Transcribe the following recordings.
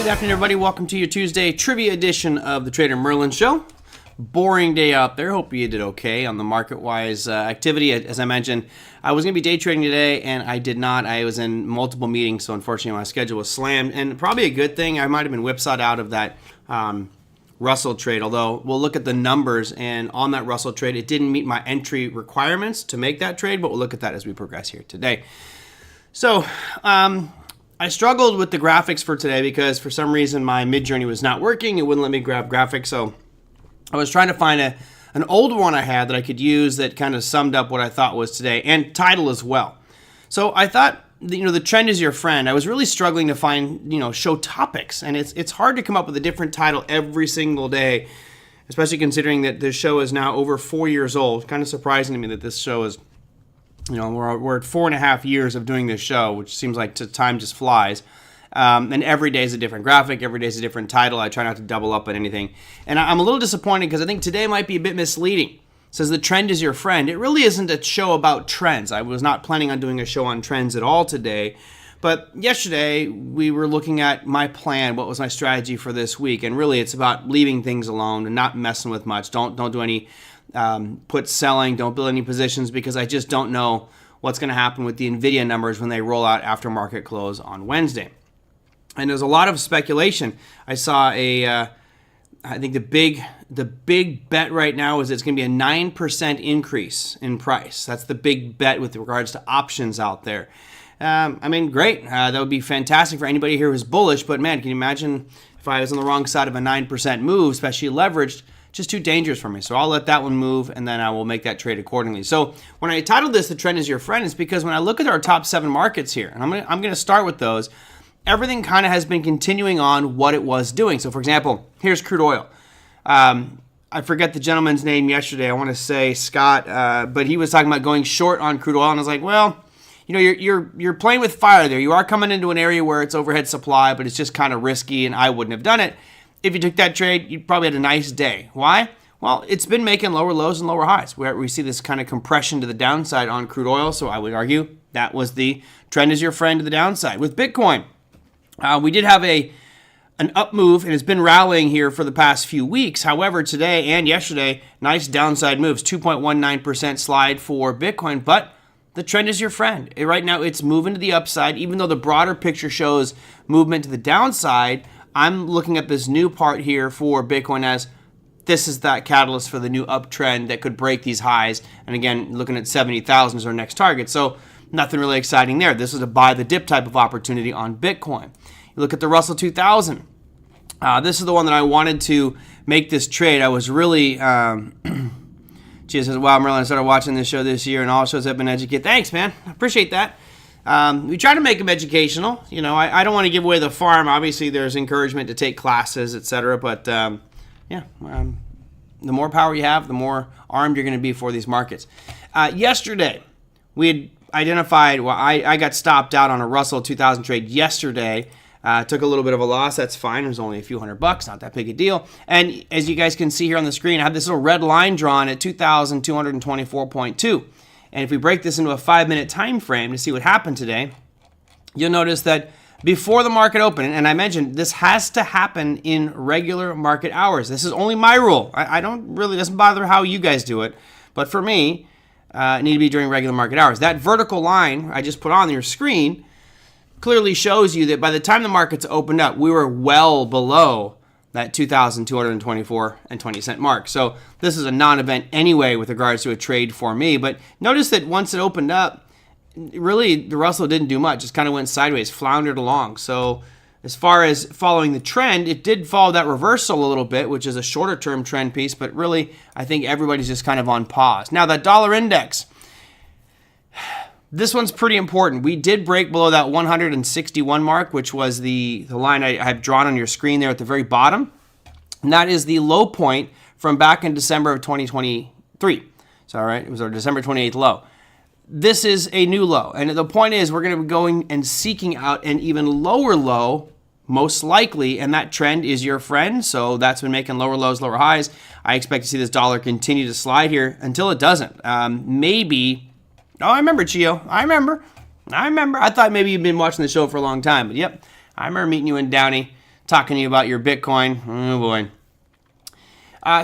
Good afternoon, everybody. Welcome to your Tuesday trivia edition of the Trader Merlin Show. Boring day out there. Hope you did okay on the market-wise activity. As I mentioned, I was going to be day trading today, and I did not. I was in multiple meetings, so unfortunately my schedule was slammed. And probably a good thing, I might have been whipsawed out of that Russell trade, although we'll look at the numbers, and on that Russell trade, it didn't meet my entry requirements to make that trade, but we'll look at that as we progress here today. So, I struggled with the graphics for today because for some reason my Midjourney was not working. It wouldn't let me grab graphics, so I was trying to find an old one I had that I could use that kind of summed up what I thought was today, and title as well. So I thought, the trend is your friend. I was really struggling to find, show topics, and it's hard to come up with a different title every single day, especially considering that this show is now over 4 years old. Kind of surprising to me that this show is, we're at 4.5 years of doing this show, which seems like time just flies. And every day is a different graphic, every day is a different title. I try not to double up on anything. And I'm a little disappointed because I think today might be a bit misleading. It says the trend is your friend. It really isn't a show about trends. I was not planning on doing a show on trends at all today. But yesterday, we were looking at my plan, what was my strategy for this week. And really, it's about leaving things alone and not messing with much. Don't do any put selling, don't build any positions, because I just don't know what's going to happen with the Nvidia numbers when they roll out after market close on Wednesday. And there's a lot of speculation. I saw I think the big bet right now is it's going to be a 9% increase in price. That's the big bet with regards to options out there. Great. That would be fantastic for anybody here who's bullish, but man, can you imagine if I was on the wrong side of a 9% move, especially leveraged? Just too dangerous for me. So I'll let that one move, and then I will make that trade accordingly. So when I titled this, The Trend is Your Friend, it's because when I look at our top 7 markets here, and I'm going to start with those, everything kind of has been continuing on what it was doing. So for example, here's crude oil. I forget the gentleman's name yesterday. I want to say Scott, but he was talking about going short on crude oil, and I was like, well, you're playing with fire there. You are coming into an area where it's overhead supply, but it's just kind of risky, and I wouldn't have done it. If you took that trade, you probably had a nice day. Why? Well, it's been making lower lows and lower highs, where we see this kind of compression to the downside on crude oil. So I would argue that was the trend is your friend to the downside. With Bitcoin, we did have an up move, and it's been rallying here for the past few weeks. However, today and yesterday, nice downside moves, 2.19% slide for Bitcoin, but the trend is your friend. Right now, it's moving to the upside, even though the broader picture shows movement to the downside. I'm looking at this new part here for Bitcoin as this is that catalyst for the new uptrend that could break these highs. And again, looking at 70,000 is our next target. So nothing really exciting there. This is a buy the dip type of opportunity on Bitcoin. You look at the Russell 2000. This is the one that I wanted to make this trade. I was really, she says, wow, Merlin, I started watching this show this year and all shows have been educated. Thanks, man. I appreciate that. We try to make them educational. I don't want to give away the farm. Obviously, there's encouragement to take classes, etc. But the more power you have, the more armed you're going to be for these markets. Yesterday, we had identified, I got stopped out on a Russell 2000 trade yesterday. Took a little bit of a loss. That's fine. It was only a few $100, not that big a deal. And as you guys can see here on the screen, I have this little red line drawn at 2,224.2. And if we break this into a 5-minute time frame to see what happened today, you'll notice that before the market opened, and I mentioned this has to happen in regular market hours. This is only my rule. I don't really, doesn't bother how you guys do it. But for me, it need to be during regular market hours. That vertical line I just put on your screen clearly shows you that by the time the markets opened up, we were well below that 2,224.20 mark. So this is a non-event anyway with regards to a trade for me. But notice that once it opened up, really the Russell didn't do much. Just kind of went sideways, floundered along. So as far as following the trend, it did follow that reversal a little bit, which is a shorter term trend piece. But really, I think everybody's just kind of on pause. Now that dollar index, this one's pretty important. We did break below that 161 mark, which was the line I have drawn on your screen there at the very bottom. And that is the low point from back in December of 2023. So, all right, it was our December 28th low. This is a new low. And the point is we're going to be going and seeking out an even lower low, most likely, and that trend is your friend. So that's been making lower lows, lower highs. I expect to see this dollar continue to slide here until it doesn't. Maybe... Oh, I remember, Chio. I remember. I thought maybe you've been watching the show for a long time. But yep, I remember meeting you in Downey talking to you about your Bitcoin. Oh boy.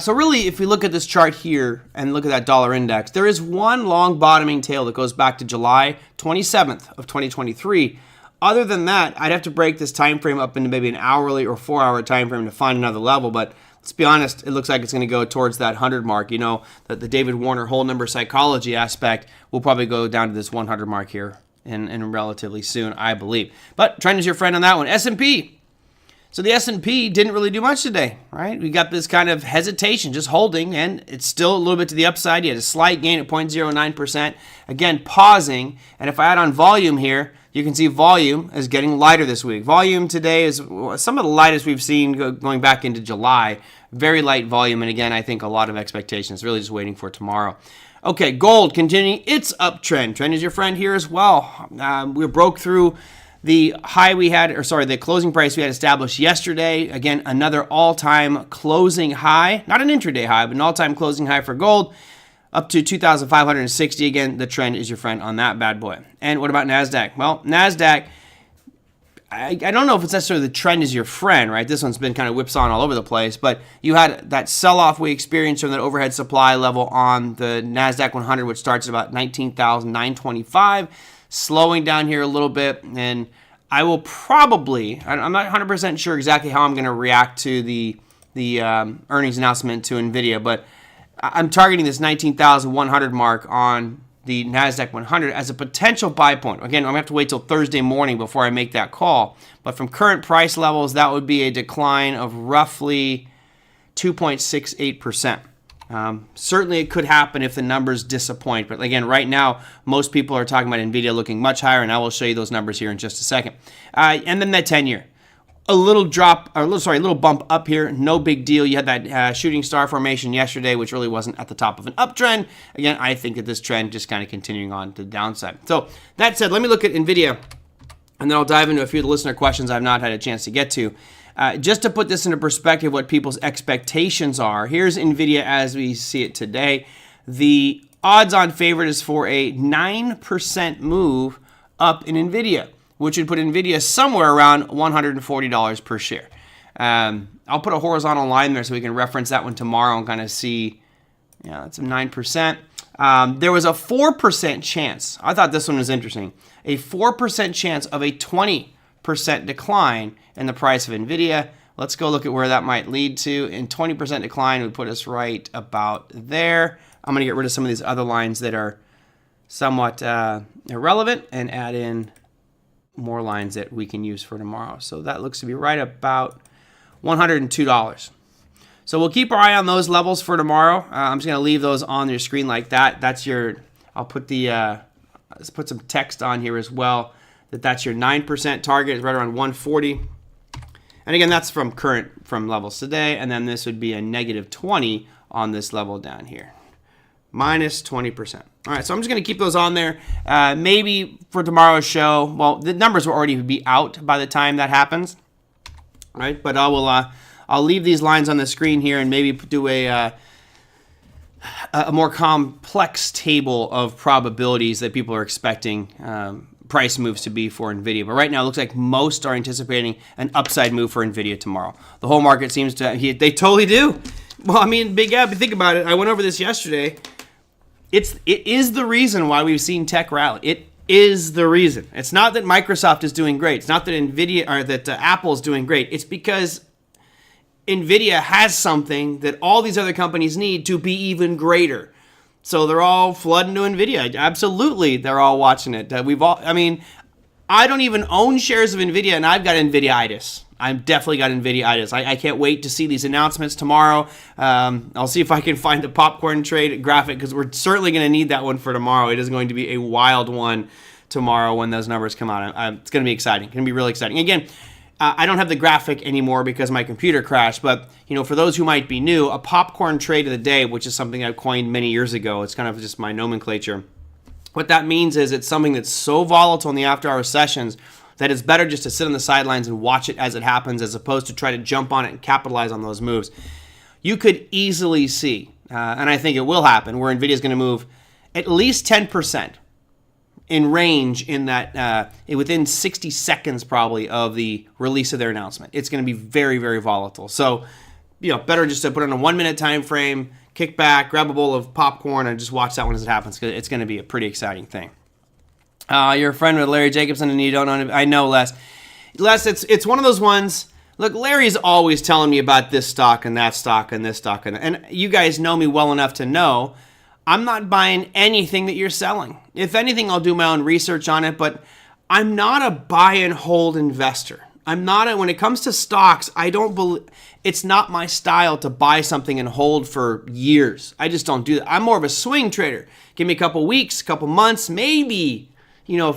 So really, if we look at this chart here and look at that dollar index, there is one long bottoming tail that goes back to July 27th of 2023. Other than that, I'd have to break this time frame up into maybe an hourly or 4-hour time frame to find another level. But let's be honest, it looks like it's going to go towards that 100 mark. You know, that the David Warner whole number psychology aspect will probably go down to this 100 mark here in relatively soon, I believe. But trend is your friend on that one. S&P. So the S&P didn't really do much today, right? We got this kind of hesitation, just holding, and it's still a little bit to the upside. You had a slight gain at 0.09%. Again, pausing. And if I add on volume here, you can see volume is getting lighter this week. Volume today is some of the lightest we've seen going back into July. Very light volume, and again, I think a lot of expectations. Really just waiting for tomorrow. Okay, gold continuing its uptrend. Trend is your friend here as well. We broke through the high we had, the closing price we had established yesterday. Again, another all-time closing high, not an intraday high, but an all-time closing high for gold, up to 2,560. Again, the trend is your friend on that bad boy. And what about NASDAQ? Well, NASDAQ, I don't know if it's necessarily the trend is your friend, right? This one's been kind of whipsawing all over the place, but you had that sell-off we experienced from that overhead supply level on the NASDAQ 100, which starts at about 19,925. Slowing down here a little bit, and I will probably, I'm not 100% sure exactly how I'm going to react to the earnings announcement to Nvidia, but I'm targeting this 19,100 mark on the NASDAQ 100 as a potential buy point. Again, I'm going to have to wait till Thursday morning before I make that call, but from current price levels, that would be a decline of roughly 2.68%. Certainly it could happen if the numbers disappoint, but again, right now most people are talking about Nvidia looking much higher, and I will show you those numbers here in just a second. And then that 10-year, a little bump up here, no big deal. You had that shooting star formation yesterday, which really wasn't at the top of an uptrend. Again, I think that this trend just kind of continuing on to the downside. So that said, let me look at Nvidia, and then I'll dive into a few of the listener questions I've not had a chance to get to. Just to put this into perspective, what people's expectations are, here's Nvidia as we see it today. The odds-on favorite is for a 9% move up in Nvidia, which would put Nvidia somewhere around $140 per share. I'll put a horizontal line there so we can reference that one tomorrow and kind of see, yeah, that's a 9%. There was a 4% chance, I thought this one was interesting, a 4% chance of a 20% decline in the price of Nvidia. Let's go look at where that might lead to. In 20% decline would put us right about there. I'm going to get rid of some of these other lines that are somewhat irrelevant and add in more lines that we can use for tomorrow. So that looks to be right about $102. So we'll keep our eye on those levels for tomorrow. I'm just going to leave those on your screen like that. That's your, I'll put the, let's put some text on here as well. That's your 9% target is right around 140. And again, that's from levels today. And then this would be a negative 20 on this level down here. Minus 20%. All right, so I'm just going to keep those on there. Maybe for tomorrow's show, well, the numbers will already be out by the time that happens. All right, but I'll leave these lines on the screen here and maybe do a more complex table of probabilities that people are expecting price moves to be for Nvidia. But right now, it looks like most are anticipating an upside move for Nvidia tomorrow. The whole market seems to, they totally do. Well, I mean, Big Ab, think about it. I went over this yesterday. It is the reason why we've seen tech rally. It is the reason. It's not that Microsoft is doing great. It's not that Nvidia or that Apple is doing great. It's because Nvidia has something that all these other companies need to be even greater. So they're all flooding to Nvidia. Absolutely, they're all watching it. I don't even own shares of Nvidia, and I've got Nvidia-itis. I've definitely got Nvidia-itis. I can't wait to see these announcements tomorrow. I'll see if I can find the popcorn trade graphic, because we're certainly going to need that one for tomorrow. It is going to be a wild one tomorrow when those numbers come out. It's going to be exciting. It's going to be really exciting. Again, I don't have the graphic anymore because my computer crashed, but for those who might be new, a popcorn trade of the day, which is something I coined many years ago, it's kind of just my nomenclature. What that means is it's something that's so volatile in the after-hour sessions that it's better just to sit on the sidelines and watch it as it happens, as opposed to try to jump on it and capitalize on those moves. You could easily see, and I think it will happen, where Nvidia is going to move at least 10%. in range in that within 60 seconds probably of the release of their announcement. It's going to be very, very volatile. So, better just to put on a 1 minute time frame, kick back, grab a bowl of popcorn, and just watch that one as it happens, because it's going to be a pretty exciting thing. You're a friend with Larry Jacobson, and you don't know him. I know, Les. Les, it's one of those ones. Look, Larry's always telling me about this stock and that stock and this stock, and you guys know me well enough to know I'm not buying anything that you're selling. If anything, I'll do my own research on it, but I'm not a buy and hold investor. When it comes to stocks, it's not my style to buy something and hold for years. I just don't do that. I'm more of a swing trader. Give me a couple weeks, a couple months, maybe,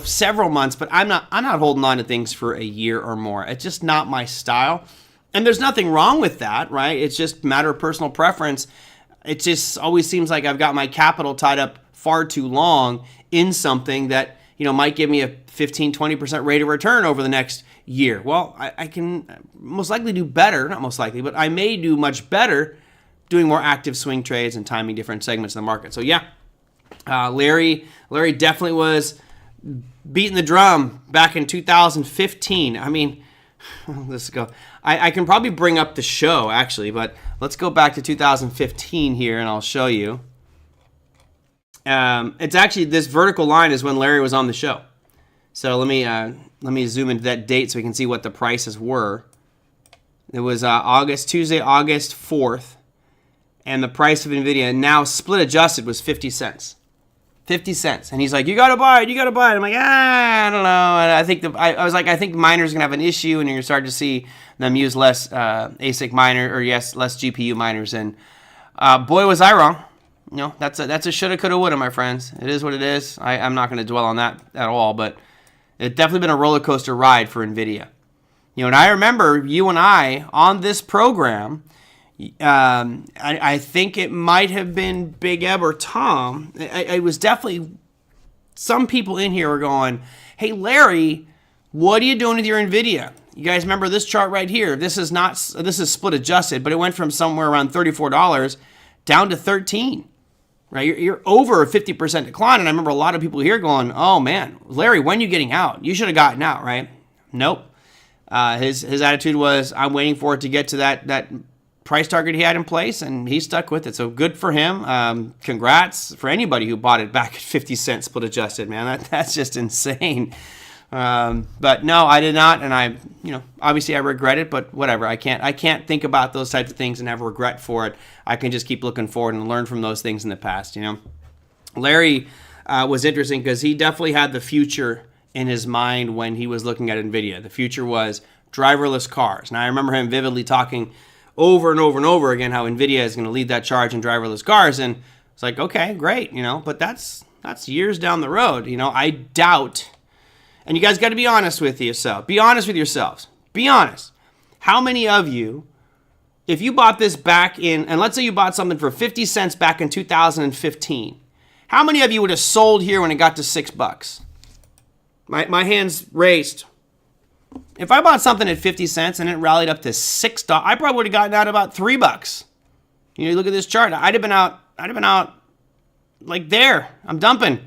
several months, but I'm not holding on to things for a year or more. It's just not my style. And there's nothing wrong with that, right? It's just a matter of personal preference. It just always seems like I've got my capital tied up far too long in something that, might give me a 15, 20% rate of return over the next year. Well, I can most likely do better, not most likely, but I may do much better doing more active swing trades and timing different segments of the market. So yeah, Larry definitely was beating the drum back in 2015. I mean, let's go. I can probably bring up the show actually, but let's go back to 2015 here and I'll show you. It's actually, this vertical line is when Larry was on the show. So let me zoom into that date so we can see what the prices were. It was Tuesday, August 4th, and the price of Nvidia now split adjusted was 50 cents. 50 cents. And he's like, you got to buy it. I'm like, I don't know. And I think miners are going to have an issue, and you're going to start to see them use less ASIC less GPU miners. And boy, was I wrong. That's a shoulda, coulda, woulda, my friends. It is what it is. I'm not going to dwell on that at all, but it's definitely been a roller coaster ride for Nvidia. And I remember you and I on this program, I think it might have been Big Eb or Tom. It was definitely some people in here were going, hey, Larry, what are you doing with your Nvidia? You guys remember this chart right here? This is split adjusted, but it went from somewhere around $34 down to $13. Right, you're over a 50% decline, and I remember a lot of people here going, "Oh man, Larry, when are you getting out? You should have gotten out, right?" Nope. His attitude was, "I'm waiting for it to get to that price target he had in place," and he stuck with it. So good for him. Congrats for anybody who bought it back at 50 cents split adjusted. Man, that's just insane. But no, I did not, and obviously I regret it, but whatever. I can't think about those types of things and have regret for it. I can just keep looking forward and learn from those things in the past. Larry was interesting because he definitely had the future in his mind when he was looking at Nvidia. The future was driverless cars. Now I remember him vividly talking over and over and over again how Nvidia is going to lead that charge in driverless cars, and it's like, okay, great, but that's years down the road. I doubt. And you guys got to be honest with yourself. Be honest with yourselves. Be honest. How many of you, if you bought this back in, and let's say you bought something for 50 cents back in 2015, how many of you would have sold here when it got to $6? My hands raised. If I bought something at 50 cents and it rallied up to $6, I probably would have gotten out about $3. You look at this chart. I'd have been out like there. I'm dumping.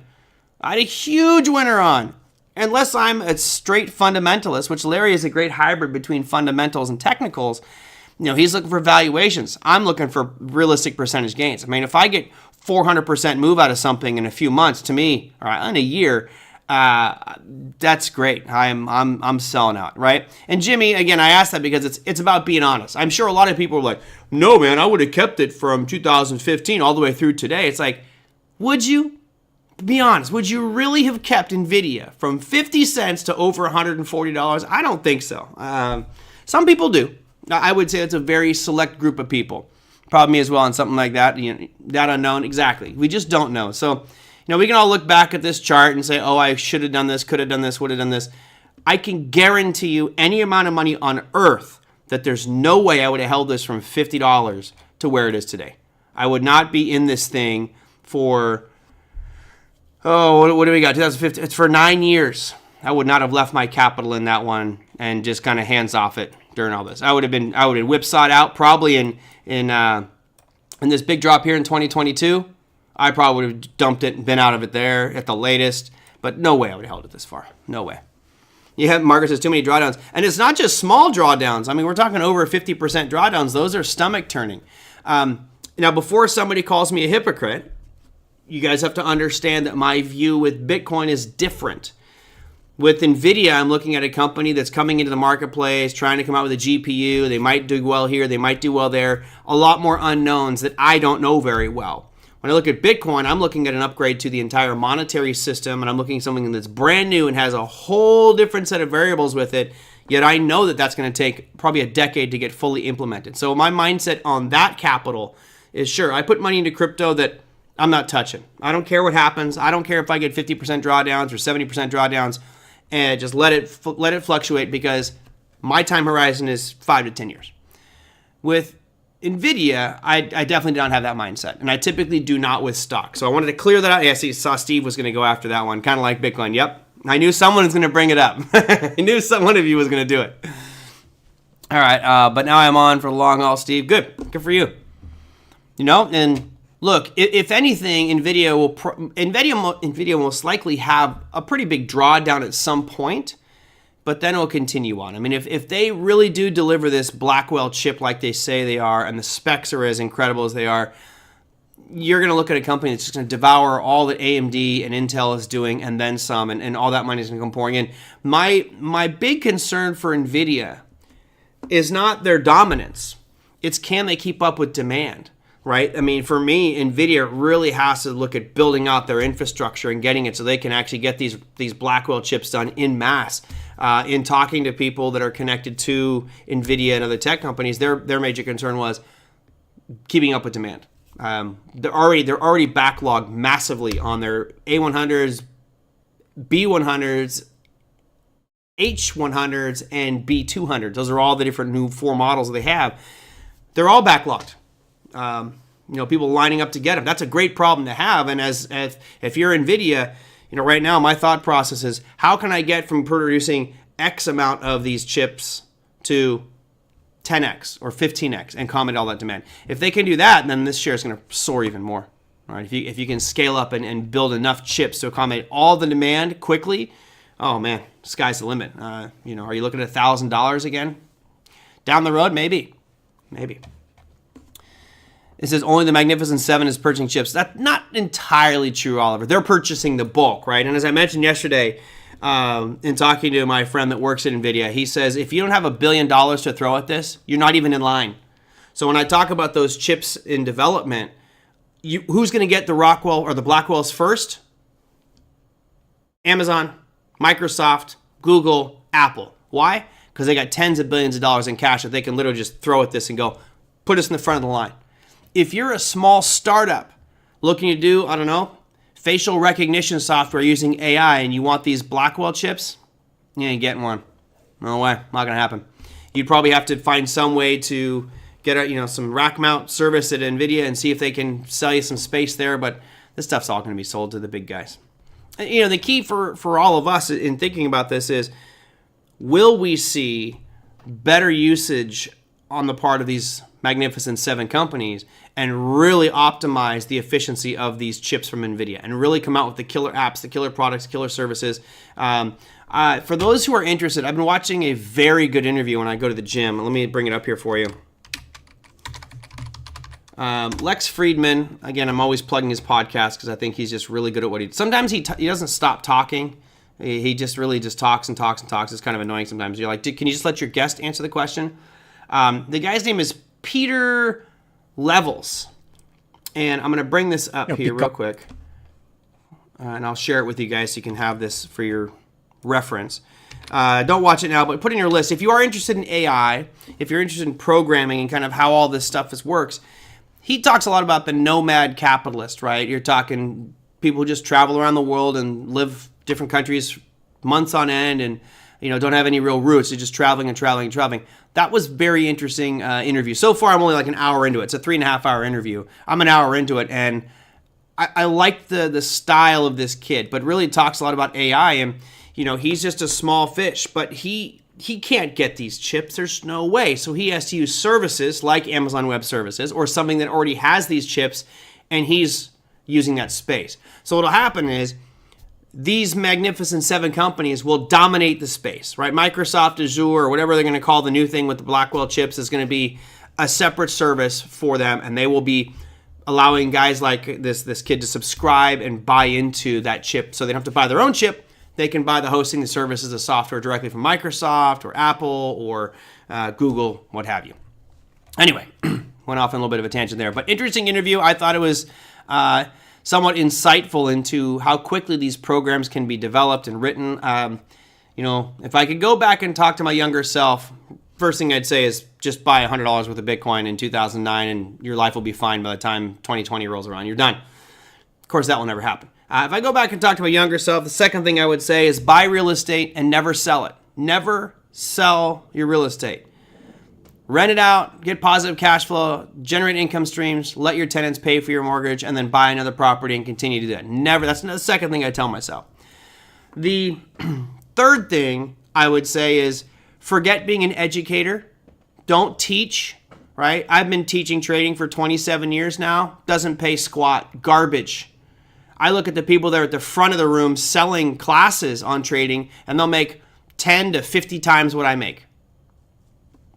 I had a huge winner on. Unless I'm a straight fundamentalist, which Larry is a great hybrid between fundamentals and technicals, he's looking for valuations. I'm looking for realistic percentage gains. I mean, if I get 400% move out of something in a few months, to me, or in a year, that's great. I'm selling out, right? And Jimmy, again, I asked that because it's about being honest. I'm sure a lot of people are like, no, man, I would have kept it from 2015 all the way through today. It's like, would you? Be honest, would you really have kept Nvidia from 50 cents to over $140? I don't think so. Some people do. I would say it's a very select group of people. Probably me as well on something like that. That unknown, exactly. We just don't know. So, we can all look back at this chart and say, oh, I should have done this, could have done this, would have done this. I can guarantee you any amount of money on earth that there's no way I would have held this from $50 to where it is today. I would not be in this thing for... what do we got? 2015. It's for 9 years. I would not have left my capital in that one and just kind of hands off it during all this. I would have been whipsawed out probably in this big drop here in 2022. I probably would have dumped it and been out of it there at the latest. But no way I would have held it this far. No way. Yeah, Margaret says too many drawdowns. And it's not just small drawdowns. I mean, we're talking over 50% drawdowns. Those are stomach turning. Now, before somebody calls me a hypocrite, you guys have to understand that my view with Bitcoin is different. With Nvidia, I'm looking at a company that's coming into the marketplace, trying to come out with a GPU. They might do well here. They might do well there. A lot more unknowns that I don't know very well. When I look at Bitcoin, I'm looking at an upgrade to the entire monetary system, and I'm looking at something that's brand new and has a whole different set of variables with it, yet I know that that's going to take probably a decade to get fully implemented. So my mindset on that capital is, sure, I put money into crypto that I'm not touching. I don't care what happens. I don't care if I get 50% drawdowns or 70% drawdowns, and just let it fluctuate, because my time horizon is 5 to 10 years. With Nvidia, I definitely don't have that mindset, and I typically do not with stock. So I wanted to clear that out. Yeah, saw Steve was going to go after that one, kind of like Bitcoin. Yep, I knew someone was going to bring it up. I knew one of you was going to do it. All right, but now I'm on for the long haul, Steve. Good for you. And look, if anything, Nvidia will most likely have a pretty big drawdown at some point, but then it'll continue on. I mean, if they really do deliver this Blackwell chip like they say they are, and the specs are as incredible as they are, you're going to look at a company that's just going to devour all that AMD and Intel is doing, and then some, and all that money is going to come pouring in. My big concern for Nvidia is not their dominance. It's, can they keep up with demand? Right? I mean, for me, Nvidia really has to look at building out their infrastructure and getting it so they can actually get these Blackwell chips done in mass. In talking to people that are connected to Nvidia and other tech companies, their major concern was keeping up with demand. They're already backlogged massively on their A100s, B100s, H100s, and B200s. Those are all the different new 4 models they have. They're all backlogged. People lining up to get them. That's a great problem to have. And if you're Nvidia, right now my thought process is, how can I get from producing X amount of these chips to 10x or 15x and accommodate all that demand? If they can do that, then this share is going to soar even more. All right, if you can scale up and build enough chips to accommodate all the demand quickly, oh man, sky's the limit. Are you looking at $1,000 again? Down the road, maybe. It says only the Magnificent Seven is purchasing chips. That's not entirely true, Oliver. They're purchasing the bulk, right? And as I mentioned yesterday, in talking to my friend that works at Nvidia, he says if you don't have $1 billion to throw at this, you're not even in line. So when I talk about those chips in development, who's going to get the Rockwell or the Blackwells first? Amazon, Microsoft, Google, Apple. Why? Because they got tens of billions of dollars in cash that they can literally just throw at this and go, put us in the front of the line. If you're a small startup looking to do, I don't know, facial recognition software using AI, and you want these Blackwell chips, you ain't getting one. No way, not gonna happen. You'd probably have to find some way to get some rack mount service at Nvidia and see if they can sell you some space there, but this stuff's all gonna be sold to the big guys. The key for all of us in thinking about this is, will we see better usage on the part of these Magnificent Seven companies and really optimize the efficiency of these chips from Nvidia and really come out with the killer apps, the killer products, killer services? For those who are interested, I've been watching a very good interview when I go to the gym. Let me bring it up here for you. Lex Friedman, again, I'm always plugging his podcast because I think he's just really good at what he does. Sometimes he doesn't stop talking. He just really just talks and talks and talks. It's kind of annoying sometimes. You're like, can you just let your guest answer the question? The guy's name is Peter Levels. And I'm going to bring this up here real quick. And I'll share it with you guys so you can have this for your reference. Don't watch it now, but put in your list. If you are interested in AI, if you're interested in programming and kind of how all this stuff works, he talks a lot about the nomad capitalist, right? You're talking people who just travel around the world and live different countries months on end and don't have any real roots. They're just traveling and traveling and traveling. That was very interesting interview. So far, I'm only like an hour into it. It's a 3.5-hour interview. I'm an hour into it, and I like the style of this kid, but really talks a lot about AI, and he's just a small fish, but he can't get these chips. There's no way. So he has to use services like Amazon Web Services or something that already has these chips, and he's using that space. So what'll happen is these magnificent 7 companies will dominate the space, right? Microsoft Azure, or whatever they're going to call the new thing with the Blackwell chips, is going to be a separate service for them, and they will be allowing guys like this kid to subscribe and buy into that chip, so they don't have to buy their own chip. They can buy the hosting, the services, the software directly from Microsoft or Apple or Google, what have you. Anyway, went off on a little bit of a tangent there, but interesting interview. I thought it was somewhat insightful into how quickly these programs can be developed and written. If I could go back and talk to my younger self, first thing I'd say is just buy $100 worth of Bitcoin in 2009 and your life will be fine by the time 2020 rolls around. You're done. Of course, that will never happen. If I go back and talk to my younger self, the second thing I would say is buy real estate and never sell it. Never sell your real estate. Rent it out, get positive cash flow, generate income streams, let your tenants pay for your mortgage, and then buy another property and continue to do that. Never. That's the second thing I tell myself. The third thing I would say is forget being an educator. Don't teach, right? I've been teaching trading for 27 years now. Doesn't pay squat. Garbage. I look at the people that are at the front of the room selling classes on trading, and they'll make 10 to 50 times what I make.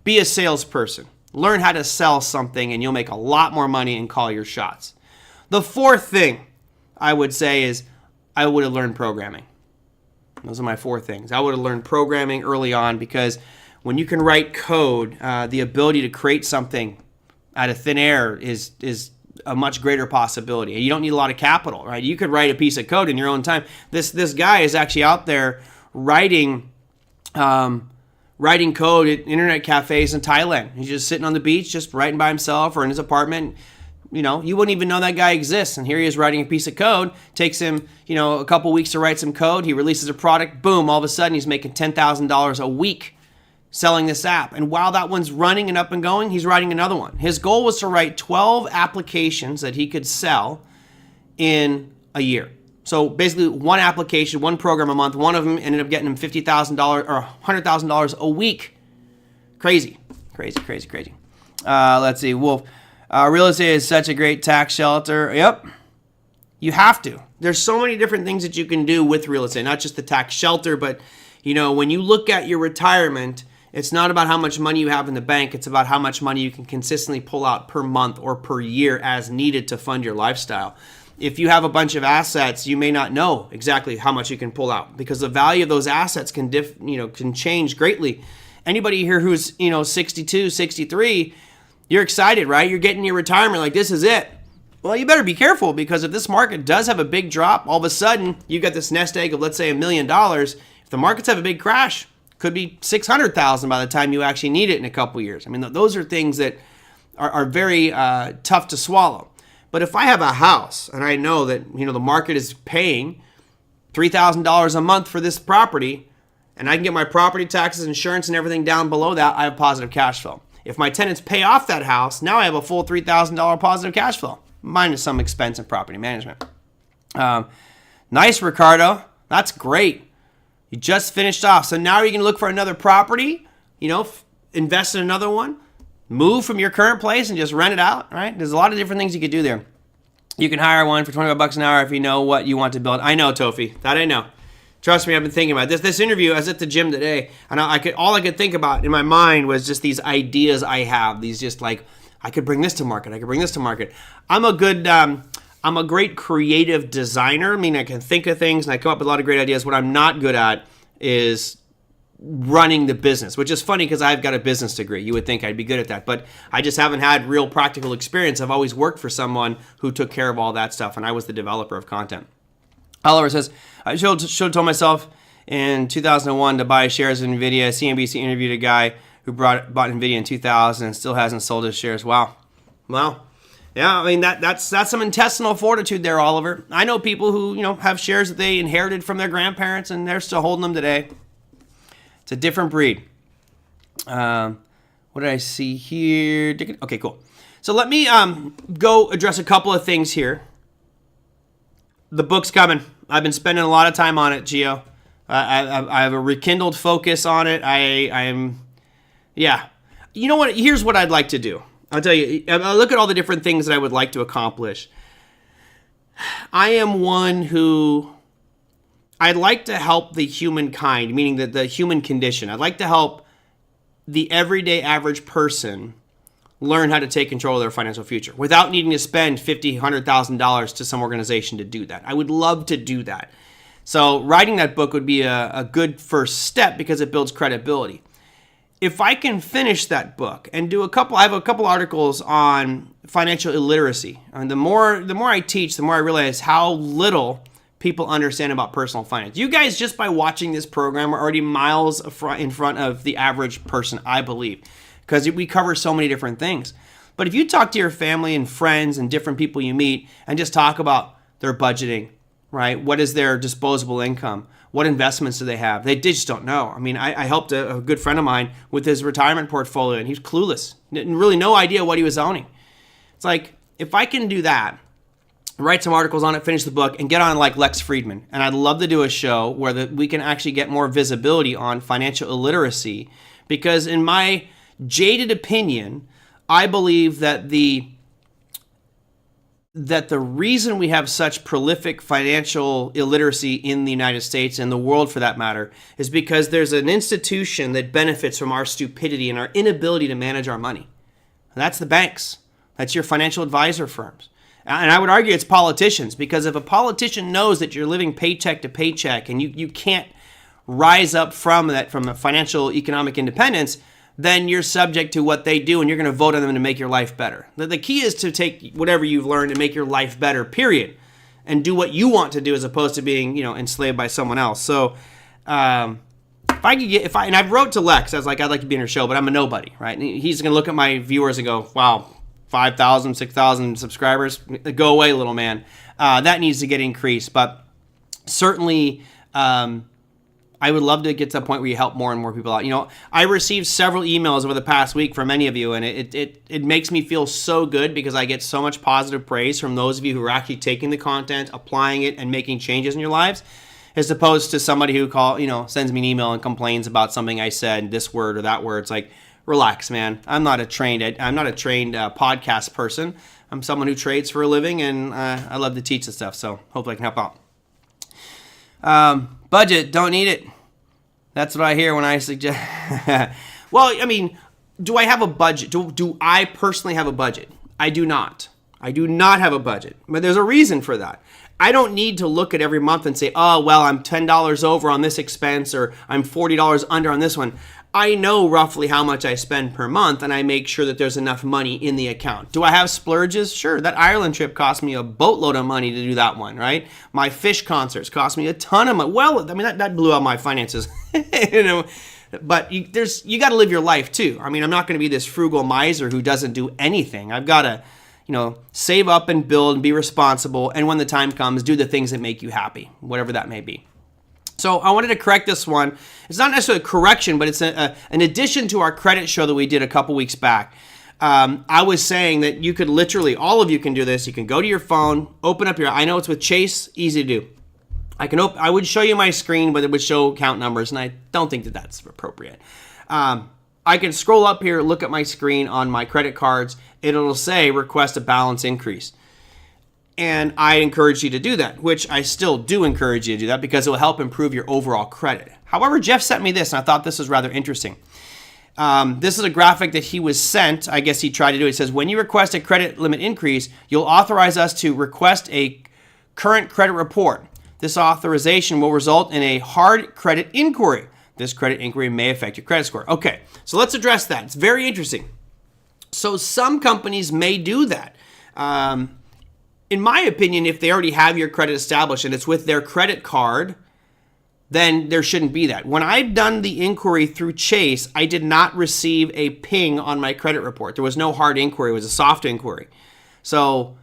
Be a salesperson. Learn how to sell something, and you'll make a lot more money and call your shots. The fourth thing I would say is I would have learned programming. Those are my 4 things. I would have learned programming early on, because when you can write code, the ability to create something out of thin air is a much greater possibility. You don't need a lot of capital, right? You could write a piece of code in your own time. This guy is actually out there writing code at internet cafes in Thailand. He's just sitting on the beach, just writing by himself or in his apartment. You wouldn't even know that guy exists. And here he is writing a piece of code. Takes him, a couple weeks to write some code. He releases a product. Boom, all of a sudden he's making $10,000 a week selling this app. And while that one's running and up and going, he's writing another one. His goal was to write 12 applications that he could sell in a year. So basically one application, one program a month. One of them ended up getting him $50,000 or $100,000 a week. Crazy. Let's see. Wolf. Real estate is such a great tax shelter. Yep. You have to. There's so many different things that you can do with real estate, not just the tax shelter, but when you look at your retirement, it's not about how much money you have in the bank. It's about how much money you can consistently pull out per month or per year as needed to fund your lifestyle. If you have a bunch of assets, you may not know exactly how much you can pull out, because the value of those assets can change greatly. Anybody here who's 62, 63, you're excited, right? You're getting your retirement like this is it. Well, you better be careful, because if this market does have a big drop, all of a sudden you got this nest egg of, let's say, $1 million. If the markets have a big crash, could be $600,000 by the time you actually need it in a couple years. I mean, those are things that are very tough to swallow. But if I have a house and I know that the market is paying $3,000 a month for this property, and I can get my property taxes, insurance, and everything down below that, I have positive cash flow. If my tenants pay off that house, now I have a full $3,000 positive cash flow, minus some expense in property management. Nice, Ricardo. That's great. You just finished off. So now you're going to look for another property, invest in another one, move from your current place and just rent it out, right? There's a lot of different things you could do there. You can hire one for $25 an hour if you know what you want to build. I know, Tofi. That I know. Trust me, I've been thinking about this. This interview, I was at the gym today, and all I could think about in my mind was just these ideas I have. These just like, I could bring this to market. I could bring this to market. I'm a great creative designer. I mean, I can think of things and I come up with a lot of great ideas. What I'm not good at is running the business, which is funny because I've got a business degree. You would think I'd be good at that, but I just haven't had real practical experience. I've always worked for someone who took care of all that stuff, and I was the developer of content. Oliver says, I should have told myself in 2001 to buy shares in Nvidia. CNBC interviewed a guy who bought Nvidia in 2000 and still hasn't sold his shares. Wow. Yeah, I mean, that's some intestinal fortitude there, Oliver. I know people who, have shares that they inherited from their grandparents and they're still holding them today. It's a different breed. What did I see here? Okay, cool. So let me go address a couple of things here. The book's coming. I've been spending a lot of time on it, Gio. I have a rekindled focus on it. Yeah. You know what? Here's what I'd like to do. I'll tell you, I look at all the different things that I would like to accomplish. I am one who I'd like to help the humankind, meaning the human condition. I'd like to help the everyday average person learn how to take control of their financial future without needing to spend $50,000, $100,000 to some organization to do that. I would love to do that. So writing that book would be a good first step because it builds credibility. If I can finish that book and do I have a couple articles on financial illiteracy. And the more I teach, the more I realize how little people understand about personal finance. You guys, just by watching this program, are already miles in front of the average person, I believe, because we cover so many different things. But if you talk to your family and friends and different people you meet and just talk about their budgeting, right? What is their disposable income? What investments do they have? They just don't know. I mean, I helped a good friend of mine with his retirement portfolio, and he was clueless. Really no idea what he was owning. It's like, if I can do that, write some articles on it, finish the book, and get on like Lex Friedman. And I'd love to do a show where we can actually get more visibility on financial illiteracy, because in my jaded opinion, I believe that the reason we have such prolific financial illiteracy in the United States and the world for that matter is because there's an institution that benefits from our stupidity and our inability to manage our money. And that's the banks. That's your financial advisor firms. And I would argue it's politicians, because if a politician knows that you're living paycheck to paycheck and you can't rise up from a financial economic independence, then you're subject to what they do and you're going to vote on them to make your life better. The key is to take whatever you've learned and make your life better, period, and do what you want to do as opposed to being, enslaved by someone else. So and I wrote to Lex, I was like, I'd like to be in her show, but I'm a nobody, right? And he's going to look at my viewers and go, wow, 5,000, 6,000 subscribers, go away, little man. That needs to get increased, but certainly, I would love to get to a point where you help more and more people out. I received several emails over the past week from many of you, and it makes me feel so good because I get so much positive praise from those of you who are actually taking the content, applying it, and making changes in your lives, as opposed to somebody who sends me an email and complains about something I said, this word or that word. It's like, relax, man. I'm not a trained podcast person. I'm someone who trades for a living, and I love to teach this stuff. So hopefully I can help out. Budget, don't need it. That's what I hear when I suggest. Well, I mean, do I have a budget? Do I personally have a budget? I do not. I do not have a budget. But there's a reason for that. I don't need to look at every month and say, oh, well, I'm $10 over on this expense, or I'm $40 under on this one. I know roughly how much I spend per month, and I make sure that there's enough money in the account. Do I have splurges? Sure. That Ireland trip cost me a boatload of money to do that one, right? My fish concerts cost me a ton of money. Well, I mean, that blew out my finances. But you got to live your life too. I mean, I'm not going to be this frugal miser who doesn't do anything. I've got to, save up and build and be responsible. And when the time comes, do the things that make you happy, whatever that may be. So I wanted to correct this one. It's not necessarily a correction, but it's an addition to our credit show that we did a couple weeks back. I was saying that you could literally, all of you can do this. You can go to your phone, open up I know it's with Chase, easy to do. I would show you my screen, but it would show account numbers, and I don't think that that's appropriate. I can scroll up here, look at my screen on my credit cards. It'll say request a balance increase. And I encourage you to do that, which I still do encourage you to do that because it will help improve your overall credit. However, Jeff sent me this, and I thought this was rather interesting. This is a graphic that he was sent. I guess he tried to do it. It says, when you request a credit limit increase, you'll authorize us to request a current credit report. This authorization will result in a hard credit inquiry. This credit inquiry may affect your credit score. Okay, so let's address that. It's very interesting. So some companies may do that. In my opinion, if they already have your credit established and it's with their credit card, then there shouldn't be that. When I've done the inquiry through Chase, I did not receive a ping on my credit report. There was no hard inquiry. It was a soft inquiry. So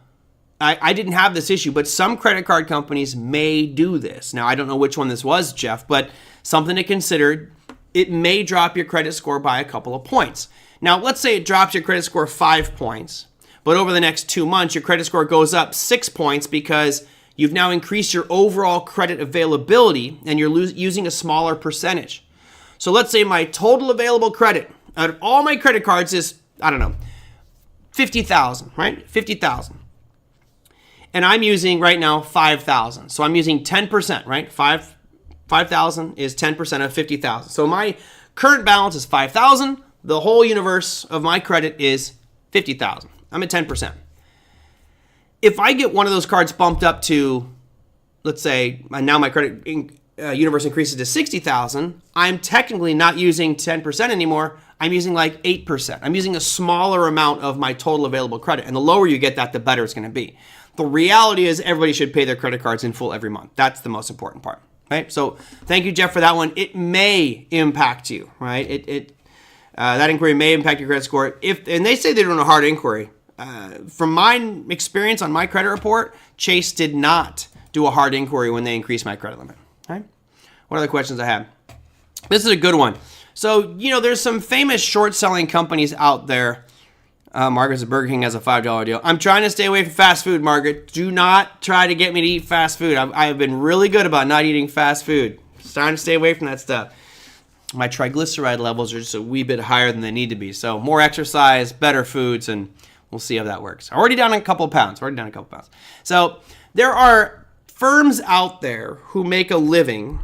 I didn't have this issue, but some credit card companies may do this. Now, I don't know which one this was, Jeff, but something to consider. It may drop your credit score by a couple of points. Now, let's say it drops your credit score 5 points. But over the next 2 months, your credit score goes up 6 points because you've now increased your overall credit availability and you're using a smaller percentage. So let's say my total available credit out of all my credit cards is, I don't know, 50,000, right? 50,000. And I'm using right now 5,000. So I'm using 10%, right? 5,000 is 10% of 50,000. So my current balance is 5,000. The whole universe of my credit is 50,000. I'm at 10%. If I get one of those cards bumped up to, let's say, now my credit universe increases to 60,000, I'm technically not using 10% anymore. I'm using like 8%. I'm using a smaller amount of my total available credit. And the lower you get that, the better it's going to be. The reality is everybody should pay their credit cards in full every month. That's the most important part, right? So thank you, Jeff, for that one. It may impact you, right? That inquiry may impact your credit score. And they say they're doing a hard inquiry. From my experience on my credit report, Chase did not do a hard inquiry when they increased my credit limit. All right? What other questions I have? This is a good one. So, there's some famous short-selling companies out there. Margaret's at Burger King has a $5 deal. I'm trying to stay away from fast food, Margaret. Do not try to get me to eat fast food. I have been really good about not eating fast food. Just trying to stay away from that stuff. My triglyceride levels are just a wee bit higher than they need to be. So more exercise, better foods, and we'll see how that works. Already down a couple pounds. So there are firms out there who make a living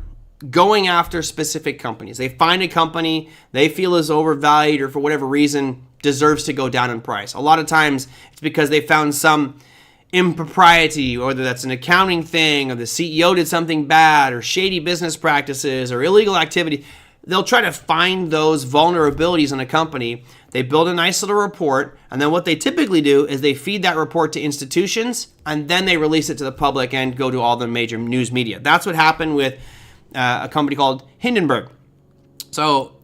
going after specific companies. They find a company they feel is overvalued or for whatever reason deserves to go down in price. A lot of times it's because they found some impropriety, whether that's an accounting thing or the CEO did something bad or shady business practices or illegal activity. They'll try to find those vulnerabilities in a company. They build a nice little report, and then what they typically do is they feed that report to institutions, and then they release it to the public and go to all the major news media. That's what happened with a company called Hindenberg. So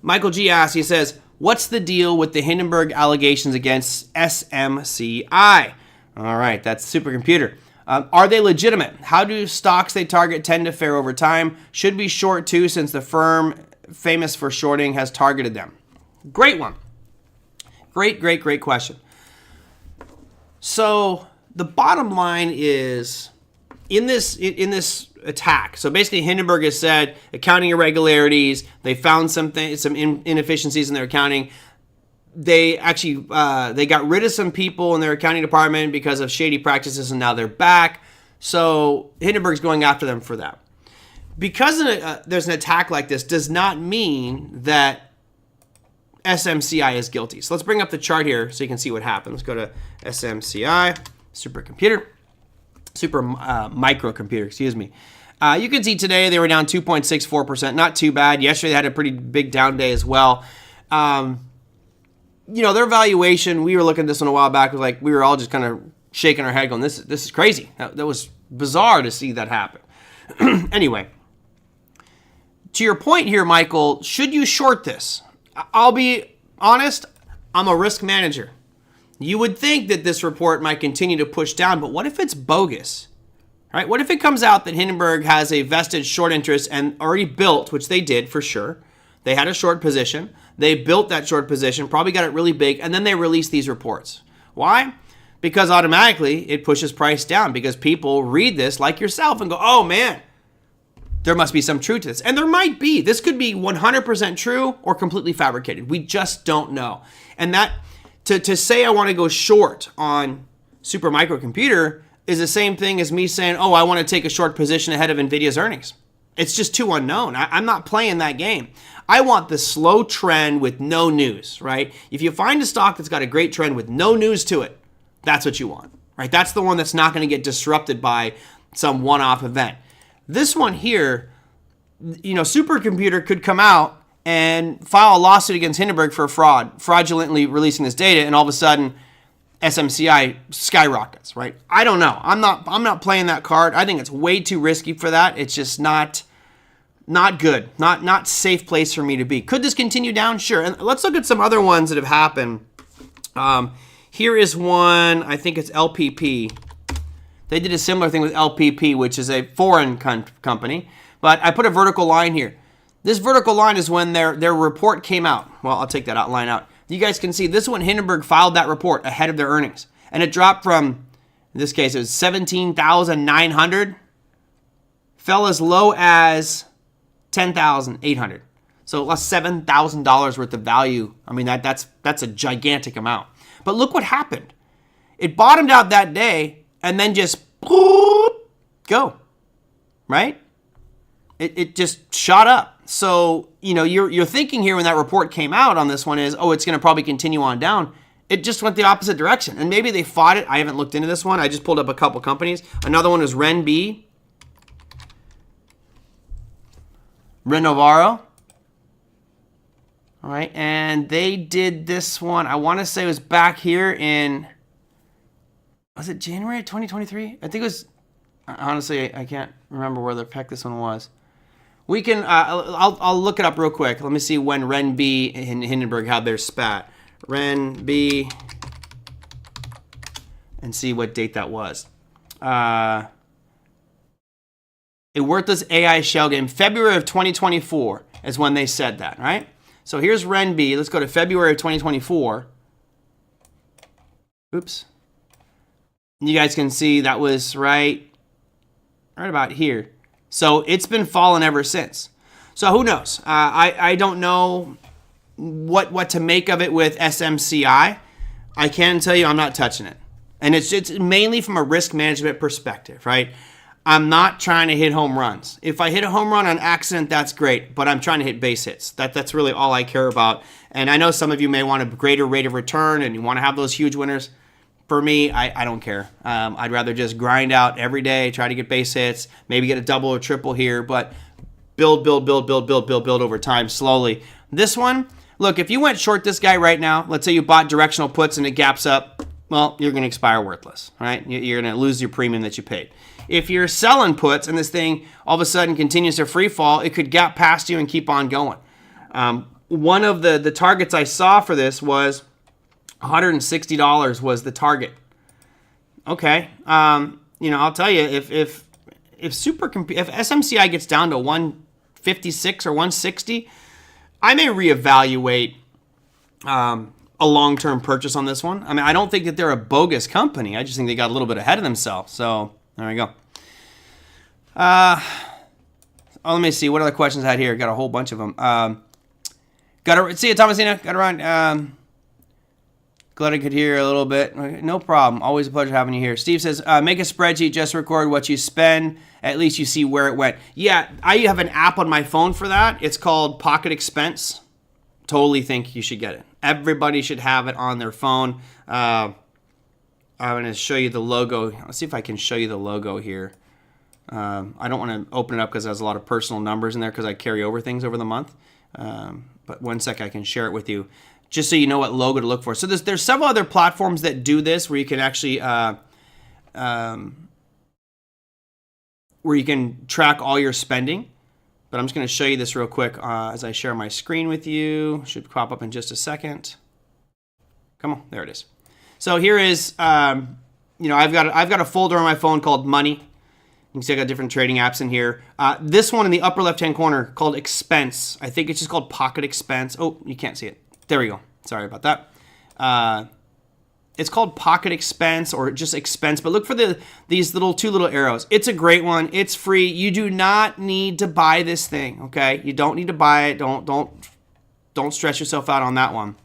Michael G asks, he says, what's the deal with the Hindenberg allegations against SMCI? All right, that's supercomputer. Are they legitimate? How do stocks they target tend to fare over time? Should we short too, since the firm famous for shorting has targeted them? Great one. Great question. So the bottom line is in this attack. So basically, Hindenburg has said accounting irregularities. They found some inefficiencies in their accounting. They actually they got rid of some people in their accounting department because of shady practices, and now they're back. So Hindenburg's going after them for that. Because there's an attack like this does not mean that SMCI is guilty. So let's bring up the chart here so you can see what happened. Let's go to SMCI, microcomputer, excuse me. You can see today they were down 2.64%. Not too bad. Yesterday they had a pretty big down day as well. Their valuation, we were looking at this one a while back, was like we were all just kind of shaking our head going, this is crazy. That was bizarre to see that happen. Anyway, to your point here, Michael, should you short this? I'll be honest, I'm a risk manager. You would think that this report might continue to push down, but what if it's bogus? Right? What if it comes out that Hindenburg has a vested short interest and already built, which they did for sure. They had a short position. They built that short position, probably got it really big, and then they released these reports. Why? Because automatically it pushes price down because people read this like yourself and go, oh man, there must be some truth to this. And there might be. This could be 100% true or completely fabricated. We just don't know. And that to say I want to go short on super microcomputer is the same thing as me saying, oh, I want to take a short position ahead of Nvidia's earnings. It's just too unknown. I'm not playing that game. I want the slow trend with no news, right? If you find a stock that's got a great trend with no news to it, that's what you want, right? That's the one that's not going to get disrupted by some one-off event. This one here, supercomputer could come out and file a lawsuit against Hindenburg for fraudulently releasing this data, and all of a sudden, SMCI skyrockets, right? I don't know. I'm not playing that card. I think it's way too risky for that. It's just not good. Not safe place for me to be. Could this continue down? Sure. And let's look at some other ones that have happened. Here is one. I think it's LPP. They did a similar thing with LPP, which is a foreign company. But I put a vertical line here. This vertical line is when their report came out. Well, I'll take that line out. You guys can see this one, Hindenburg filed that report ahead of their earnings. And it dropped from, in this case, it was 17,900, fell as low as 10,800. So it lost $7,000 worth of value. I mean, that's a gigantic amount. But look what happened. It bottomed out that day and then just go, right? it just shot up. So, you know, you're thinking here when that report came out on this one is, oh, it's going to probably continue on down. It just went the opposite direction. And maybe they fought it. I haven't looked into this one. I just pulled up a couple companies. Another one is Renb. Renovaro. All right, and they did this one. I want to say it was back here in, was it January 2023? I think it was, honestly, I can't remember where the heck this one was. We can, I'll look it up real quick. Let me see when Renb and Hindenberg had their spat. Renb, and see what date that was. A worthless AI shell game. February of 2024 is when they said that, right? So here's Renb. Let's go to February of 2024. Oops. You guys can see that was right about here. So it's been falling ever since. So who knows? I don't know what to make of it with SMCI. I can tell you I'm not touching it. And it's mainly from a risk management perspective, right? I'm not trying to hit home runs. If I hit a home run on accident, that's great, but I'm trying to hit base hits. That's really all I care about. And I know some of you may want a greater rate of return and you want to have those huge winners. For me, I don't care. I'd rather just grind out every day, try to get base hits, maybe get a double or triple here, but build over time slowly. This one, look, if you went short this guy right now, let's say you bought directional puts and it gaps up, well, you're going to expire worthless, right? You're going to lose your premium that you paid. If you're selling puts and this thing all of a sudden continues to free fall, it could gap past you and keep on going. One of the targets I saw for this was $160 was the target. Okay, you know, I'll tell you, if SMCI gets down to 156 or 160, I may reevaluate a long-term purchase on this one. I mean, I don't think that they're a bogus company. I just think they got a little bit ahead of themselves. So there we go. Let me see what other questions I had here. Got a whole bunch of them. Got to see you, Thomasina. Got to run. Glad I could hear a little bit. No problem. Always a pleasure having you here. Steve says, make a spreadsheet, just record what you spend. At least you see where it went. Yeah, I have an app on my phone for that. It's called Pocket Expense. Totally think you should get it. Everybody should have it on their phone. I'm going to show you the logo. Let's see if I can show you the logo here. I don't want to open it up because there's a lot of personal numbers in there because I carry over things over the month. But one sec, I can share it with you just so you know what logo to look for. So there's several other platforms that do this where you can actually where you can track all your spending. But I'm just going to show you this real quick as I share my screen with you. Should pop up in just a second. Come on, there it is. So here is, you know, I've got a folder on my phone called Money. You can see I got different trading apps in here. This one in the upper left-hand corner called Expense. I think it's just called Pocket Expense. Oh, you can't see it. There we go. Sorry about that. It's called Pocket Expense or just Expense, but look for these two little arrows. It's a great one. It's free. You do not need to buy this thing, okay? You don't need to buy it. Don't stress yourself out on that one.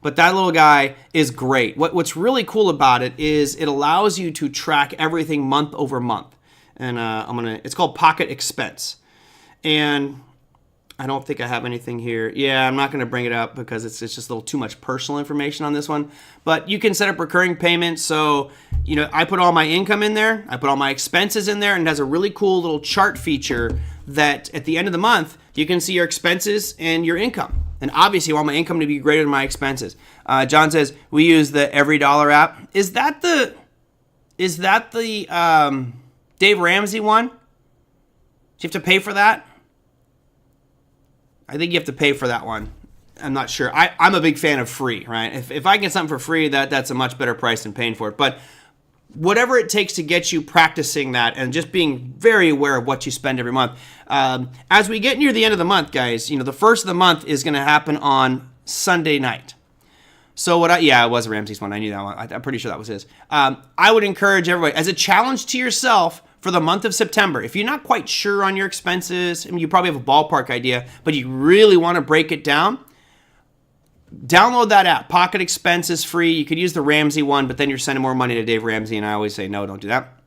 But that little guy is great. What's really cool about it is it allows you to track everything month over month. And it's called Pocket Expense. And I don't think I have anything here. Yeah, I'm not going to bring it up because it's just a little too much personal information on this one. But you can set up recurring payments. So, you know, I put all my income in there. I put all my expenses in there. And it has a really cool little chart feature that at the end of the month, you can see your expenses and your income. And obviously, I want my income to be greater than my expenses. John says, we use the Every Dollar app. Is that the Dave Ramsey one? Do you have to pay for that? I think you have to pay for that one. I'm not sure. I'm a big fan of free, right? If I get something for free, that's a much better price than paying for it. But whatever it takes to get you practicing that and just being very aware of what you spend every month. As we get near the end of the month, guys, you know, the first of the month is going to happen on Sunday night. So it was Ramsey's one. I knew that one. I'm pretty sure that was his. I would encourage everybody, as a challenge to yourself, for the month of September, if you're not quite sure on your expenses, I mean, you probably have a ballpark idea, but you really want to break it down, download that app. Pocket Expense is free. You could use the Ramsey one, but then you're sending more money to Dave Ramsey, and I always say, no, don't do that.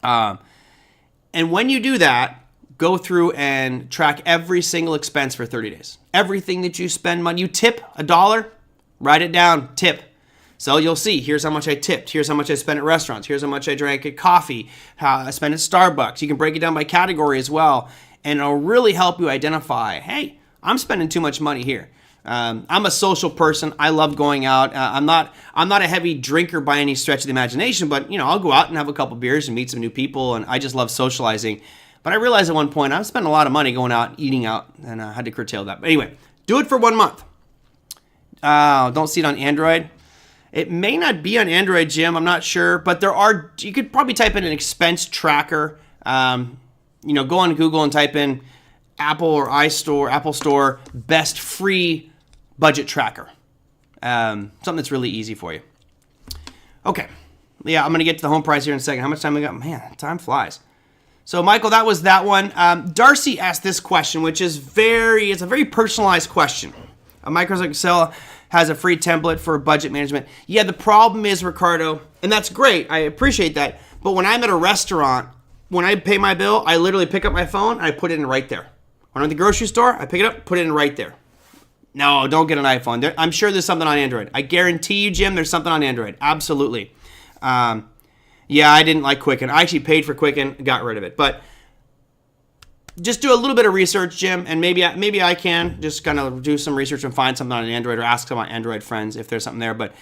And when you do that, go through and track every single expense for 30 days. Everything that you spend money, you tip $1, write it down, tip. So you'll see, here's how much I tipped. Here's how much I spent at restaurants. Here's how much I drank at coffee, how I spent at Starbucks. You can break it down by category as well. And it'll really help you identify, hey, I'm spending too much money here. I'm a social person. I love going out. I'm not a heavy drinker by any stretch of the imagination, but I'll go out and have a couple beers and meet some new people, and I just love socializing. But I realized at one point I was spending a lot of money going out, eating out, and I had to curtail that. But anyway, do it for 1 month. Don't see it on Android. It may not be on Android, Jim. I'm not sure, but you could probably type in an expense tracker. Go on Google and type in Apple Store best free budget tracker. Something that's really easy for you. Okay. Yeah, I'm going to get to the home price here in a second. How much time we got? Man, time flies. So, Michael, that was that one. Darcy asked this question, which is it's a very personalized question. Microsoft Excel has a free template for budget management. Yeah, the problem is, Ricardo, and that's great. I appreciate that. But when I'm at a restaurant, when I pay my bill, I literally pick up my phone and I put it in right there. When I'm at the grocery store, I pick it up, put it in right there. No, don't get an iPhone. I'm sure there's something on Android. I guarantee you, Jim, there's something on Android. Absolutely. Yeah, I didn't like Quicken. I actually paid for Quicken, got rid of it. But just do a little bit of research, Jim, and maybe I can just kind of do some research and find something on Android, or ask some of my Android friends if there's something there. But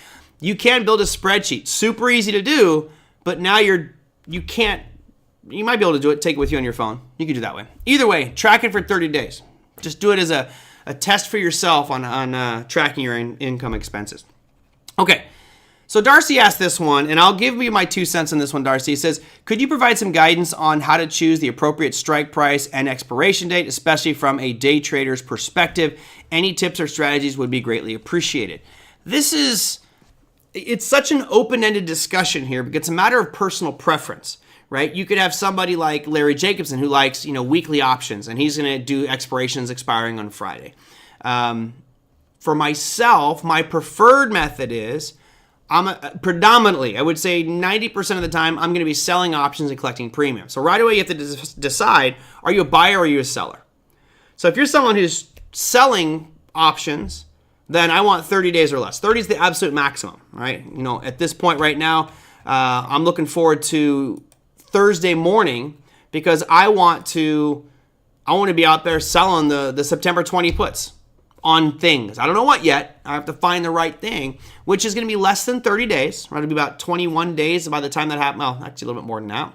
you can build a spreadsheet. Super easy to do, but now you might be able to do it, take it with you on your phone. You can do it that way. Either way, track it for 30 days. Just do it as a test for yourself on tracking your income expenses. Okay. So Darcy asked this one, and I'll give you my 2 cents on this one, Darcy. He says, could you provide some guidance on how to choose the appropriate strike price and expiration date, especially from a day trader's perspective? Any tips or strategies would be greatly appreciated. It's such an open-ended discussion here because it's a matter of personal preference, right? You could have somebody like Larry Jacobson who likes, weekly options, and he's going to do expirations expiring on Friday. For myself, my preferred method is predominantly, I would say 90% of the time, I'm going to be selling options and collecting premium. So right away, you have to decide, are you a buyer or are you a seller? So if you're someone who's selling options, then I want 30 days or less. 30 is the absolute maximum, right? At this point right now, I'm looking forward to Thursday morning because I want to be out there selling the September 20 puts on things. I don't know what yet. I have to find the right thing, which is going to be less than 30 days. Right? It'll be about 21 days by the time that happens. Well, actually a little bit more than that.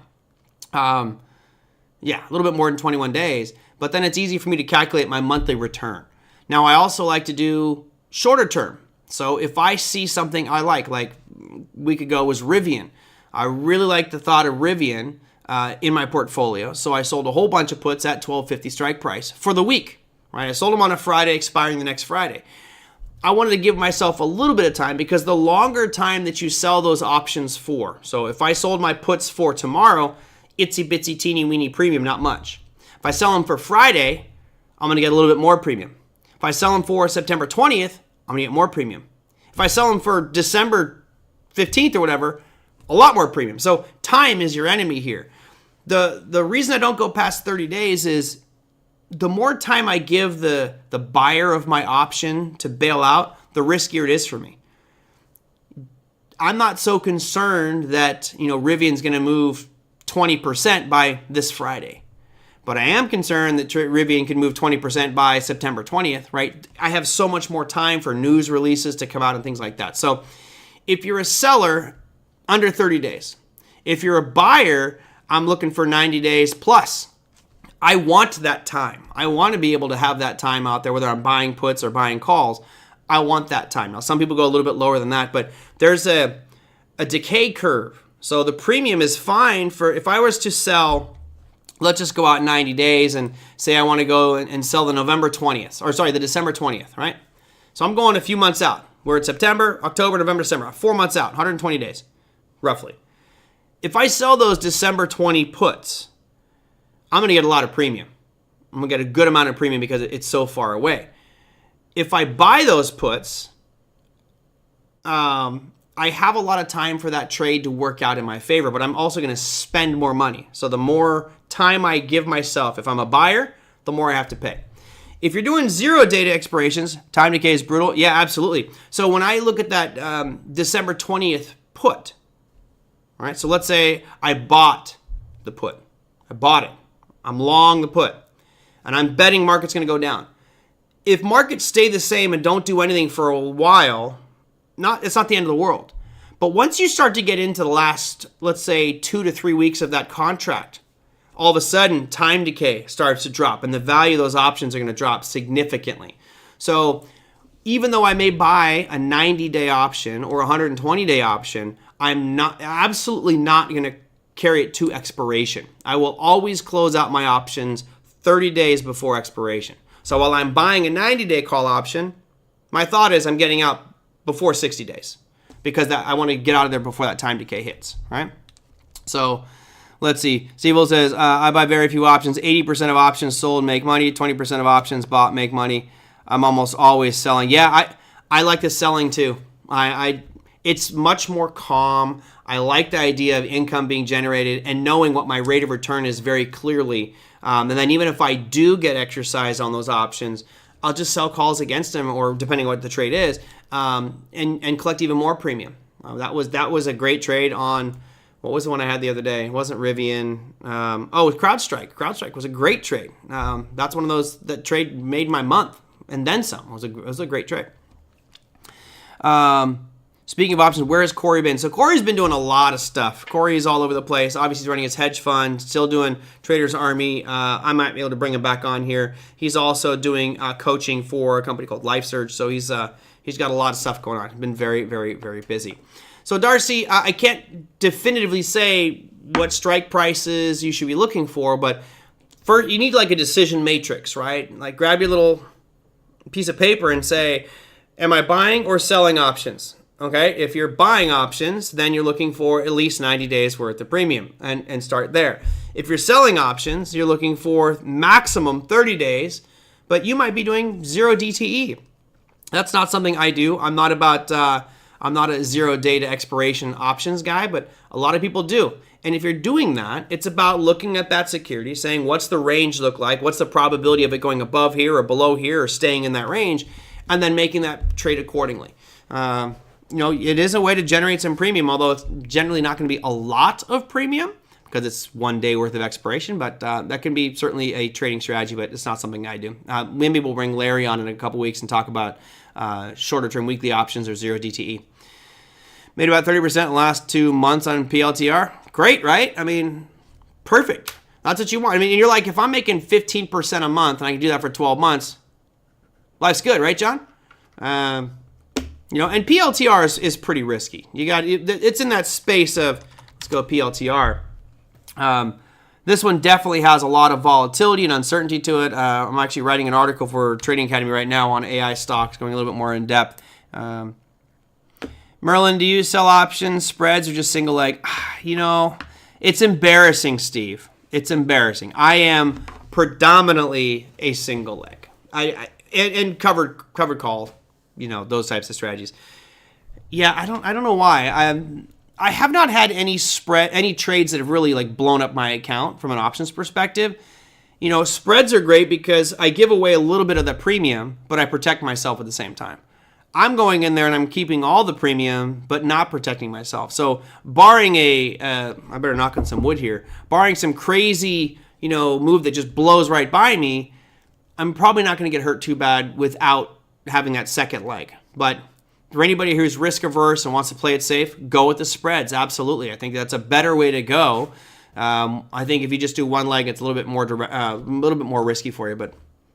A little bit more than 21 days. But then it's easy for me to calculate my monthly return. Now, I also like to do shorter term. So if I see something I like a week ago was Rivian. I really like the thought of Rivian in my portfolio. So I sold a whole bunch of puts at $12.50 strike price for the week. Right? I sold them on a Friday, expiring the next Friday. I wanted to give myself a little bit of time because the longer time that you sell those options for, so if I sold my puts for tomorrow, itsy bitsy teeny weeny premium, not much. If I sell them for Friday, I'm going to get a little bit more premium. If I sell them for September 20th, I'm going to get more premium. If I sell them for December 15th or whatever, a lot more premium. So time is your enemy here. The reason I don't go past 30 days is the more time I give the buyer of my option to bail out, the riskier it is for me. I'm not so concerned that, Rivian's going to move 20% by this Friday. But I am concerned that Rivian can move 20% by September 20th, right? I have so much more time for news releases to come out and things like that. So if you're a seller, under 30 days. If you're a buyer, I'm looking for 90 days plus. I want that time. I want to be able to have that time out there, whether I'm buying puts or buying calls. I want that time. Now, some people go a little bit lower than that, but there's a decay curve. So the premium is fine for, if I was to sell, let's just go out 90 days and say I want to go and sell the the December 20th, right? So I'm going a few months out. We're at September, October, November, December, 4 months out, 120 days, roughly. If I sell those December 20 puts, I'm going to get a lot of premium. I'm going to get a good amount of premium because it's so far away. If I buy those puts, I'm I have a lot of time for that trade to work out in my favor, but I'm also going to spend more money. So the more time I give myself, if I'm a buyer, the more I have to pay. If you're doing 0 data expirations, time decay is brutal. Yeah, absolutely. So when I look at that December 20th put, all right, so let's say I bought the put. I bought it. I'm long the put, and I'm betting market's going to go down. If markets stay the same and don't do anything for a while, it's not the end of the world. But once you start to get into the last, let's say, 2 to 3 weeks of that contract, all of a sudden time decay starts to drop, and the value of those options are going to drop significantly. So even though I may buy a 90-day option or a 120-day option, I'm absolutely not going to carry it to expiration. I will always close out my options 30 days before expiration. So while I'm buying a 90-day call option, my thought is I'm getting out before 60 days because I want to get out of there before that time decay hits, right? So let's see. Steve says, I buy very few options. 80% of options sold make money. 20% of options bought make money. I'm almost always selling. Yeah, I like the selling too. It's much more calm. I like the idea of income being generated and knowing what my rate of return is very clearly. And then even if I do get exercise on those options, I'll just sell calls against them, or depending on what the trade is, and collect even more premium. That was a great trade on, what was the one I had the other day? It wasn't Rivian. With CrowdStrike. CrowdStrike was a great trade. That's one of those, that trade made my month and then some. It was a great trade. Speaking of options, where has Corey been? So Corey's been doing a lot of stuff. Corey's all over the place. Obviously, he's running his hedge fund, still doing Traders Army. I might be able to bring him back on here. He's also doing coaching for a company called LifeSurge. So he's got a lot of stuff going on. He's been very, very, very busy. So Darcy, I can't definitively say what strike prices you should be looking for, but first you need like a decision matrix, right? Like grab your little piece of paper and say, am I buying or selling options? Okay, if you're buying options, then you're looking for at least 90 days worth of premium and start there. If you're selling options, you're looking for maximum 30 days, but you might be doing 0 DTE. That's not something I do. I'm not a 0 data expiration options guy, but a lot of people do. And if you're doing that, it's about looking at that security, saying what's the range look like, what's the probability of it going above here or below here or staying in that range, and then making that trade accordingly. It is a way to generate some premium, although it's generally not going to be a lot of premium because it's 1 day worth of expiration, but that can be certainly a trading strategy, but it's not something I do. Maybe we'll bring Larry on in a couple weeks and talk about shorter term weekly options or 0 DTE. Made about 30% in the last 2 months on PLTR. Great, right? I mean, perfect. That's what you want. I mean, you're like, if I'm making 15% a month and I can do that for 12 months, life's good, right, John? And PLTR is pretty risky. It's in that space of, let's go PLTR. This one definitely has a lot of volatility and uncertainty to it. I'm actually writing an article for Trading Academy right now on AI stocks, going a little bit more in depth. Merlin, do you sell options, spreads, or just single leg? It's embarrassing, Steve. It's embarrassing. I am predominantly a single leg. And covered call. Those types of strategies. Yeah, I don't know why. I have not had any trades that have really like blown up my account from an options perspective. Spreads are great because I give away a little bit of the premium, but I protect myself at the same time. I'm going in there and I'm keeping all the premium, but not protecting myself. So barring I better knock on some wood here, barring some crazy, move that just blows right by me, I'm probably not going to get hurt too bad without having that second leg. But for anybody who's risk averse and wants to play it safe, go with the spreads. Absolutely. I think that's a better way to go. I think if you just do one leg, it's a little bit more risky for you. But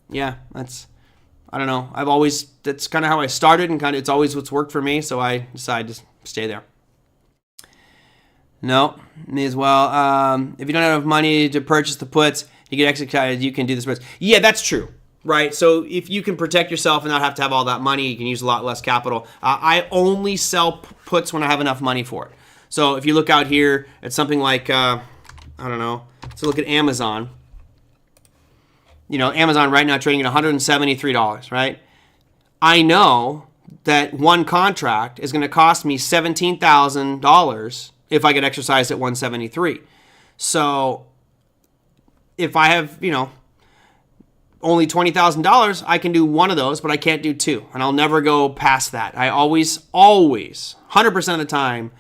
yeah, I don't know. That's kind of how I started, and it's always what's worked for me. So I decided to stay there. No, me as well. If you don't have enough money to purchase the puts, you get exercise, you can do the spreads. Yeah, that's true. Right, so if you can protect yourself and not have to have all that money, you can use a lot less capital. I only sell puts when I have enough money for it. So if you look out here at something like, let's look at Amazon. Amazon right now trading at $173, right? I know that one contract is going to cost me $17,000 if I get exercised at 173. So if I have, only $20,000, I can do one of those, but I can't do two. And I'll never go past that. I always, 100% of the time,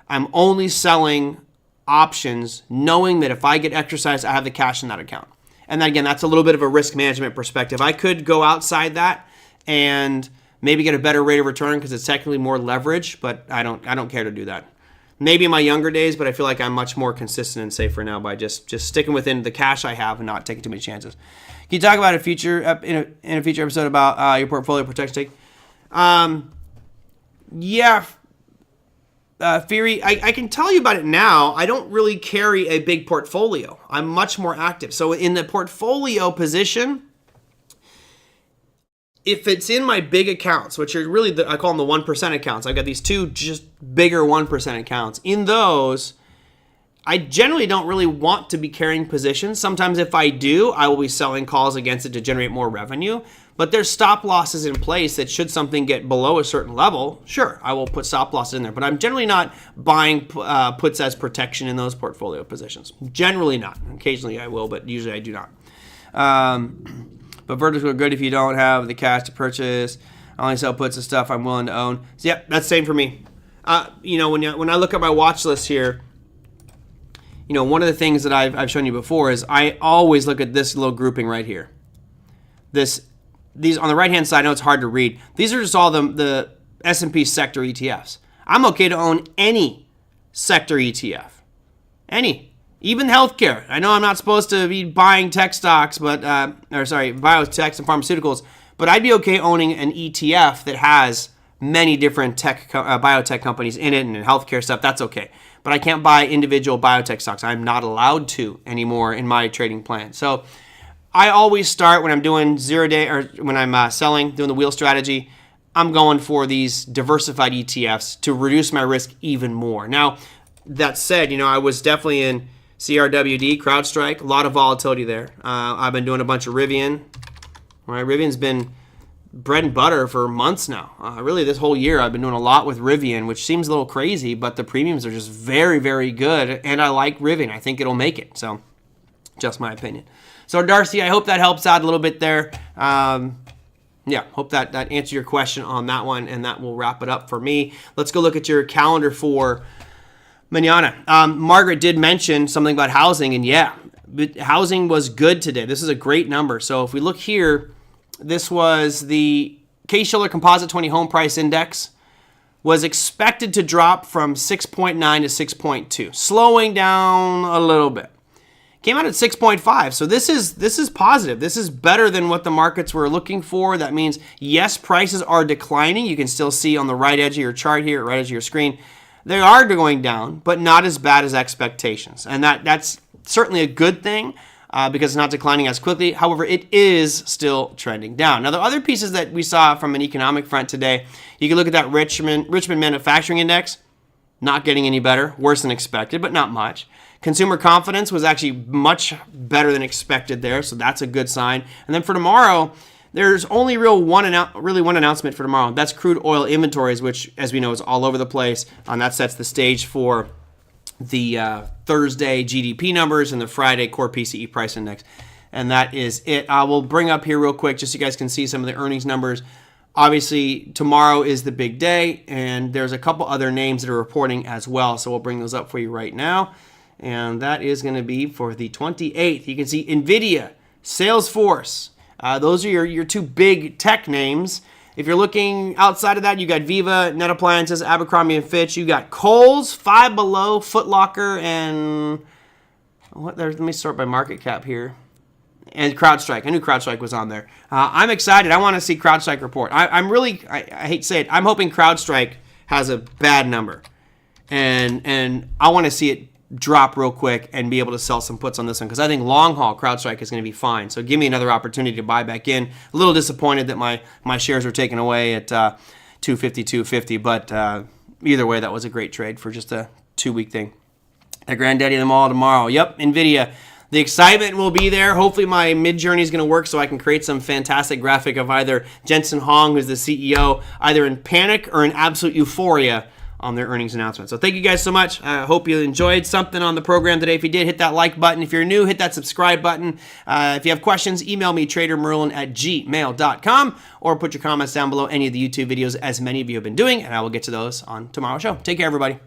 I'm only selling options knowing that if I get exercised, I have the cash in that account. And then again, that's a little bit of a risk management perspective. I could go outside that and maybe get a better rate of return because it's technically more leverage, but I don't care to do that. Maybe in my younger days, but I feel like I'm much more consistent and safer now by just sticking within the cash I have and not taking too many chances. Can you talk about a future in a future episode about your portfolio protection? Fury, I can tell you about it now. I don't really carry a big portfolio. I'm much more active. So in the portfolio position, if it's in my big accounts, which are really, I call them the 1% accounts. I've got these two just bigger 1% accounts. In those, I generally don't really want to be carrying positions. Sometimes if I do, I will be selling calls against it to generate more revenue. But there's stop losses in place that should something get below a certain level, sure, I will put stop losses in there. But I'm generally not buying puts as protection in those portfolio positions. Generally not. Occasionally I will, but usually I do not. But verdicts are good if you don't have the cash to purchase. I only sell puts and stuff I'm willing to own. So yeah, that's the same for me. When I look at my watch list here, one of the things that I've shown you before is I always look at this little grouping right here. These on the right-hand side, I know it's hard to read. These are just all the S&P sector ETFs. I'm okay to own any sector ETF. Any. Even healthcare. I know I'm not supposed to be buying tech stocks, biotechs and pharmaceuticals, but I'd be okay owning an ETF that has many different biotech companies in it and healthcare stuff. That's okay. But I can't buy individual biotech stocks. I'm not allowed to anymore in my trading plan. So I always start when I'm doing 0 day or when I'm selling, doing the wheel strategy, I'm going for these diversified ETFs to reduce my risk even more. Now, that said, I was definitely in CRWD, CrowdStrike, a lot of volatility there. I've been doing a bunch of Rivian. Right, Rivian's been bread and butter for months now. Really, this whole year I've been doing a lot with Rivian, which seems a little crazy, but the premiums are just very, very good, and I like Rivian. I think it'll make it. So, just my opinion. So, Darcy, I hope that helps out a little bit there. Hope that answered your question on that one, and that will wrap it up for me. Let's go look at your calendar for manana. Margaret did mention something about housing, and housing was good today. This is a great number. So if we look here, this was the Case-Shiller Composite 20 Home Price Index, was expected to drop from 6.9 to 6.2, slowing down a little bit. Came out at 6.5, so this is positive. This is better than what the markets were looking for. That means, yes, prices are declining. You can still see on the right edge of your chart here, right edge of your screen, they are going down, but not as bad as expectations. And that's certainly a good thing because it's not declining as quickly. However, it is still trending down. Now, the other pieces that we saw from an economic front today, you can look at that Richmond Manufacturing Index, not getting any better, worse than expected, but not much. Consumer confidence was actually much better than expected there, so that's a good sign. And then for tomorrow, there's only one announcement for tomorrow. That's crude oil inventories, which, as we know, is all over the place. And that sets the stage for the Thursday GDP numbers and the Friday core PCE price index. And that is it. I will bring up here real quick just so you guys can see some of the earnings numbers. Obviously, tomorrow is the big day, and there's a couple other names that are reporting as well. So we'll bring those up for you right now. And that is going to be for the 28th. You can see Nvidia, Salesforce. Those are your two big tech names. If you're looking outside of that, you got Viva, Net Appliances, Abercrombie & Fitch. You got Kohl's, Five Below, Foot Locker, and let me sort by market cap here. And CrowdStrike. I knew CrowdStrike was on there. I'm excited. I want to see CrowdStrike report. I hate to say it, I'm hoping CrowdStrike has a bad number. And I want to see it drop real quick and be able to sell some puts on this one because I think long haul CrowdStrike is going to be fine. So give me another opportunity to buy back in. A little disappointed that my shares were taken away at 250, 250, but either way, that was a great trade for just a 2-week thing. The granddaddy of them all tomorrow. Yep, Nvidia. The excitement will be there. Hopefully my mid-journey is going to work so I can create some fantastic graphic of either Jensen Hong, who's the CEO, either in panic or in absolute euphoria on their earnings announcement. So thank you guys so much. I hope you enjoyed something on the program today. If you did, hit that like button. If you're new, hit that subscribe button. If you have questions, email me, TraderMerlin@gmail.com, or put your comments down below any of the YouTube videos, as many of you have been doing, and I will get to those on tomorrow's show. Take care, everybody.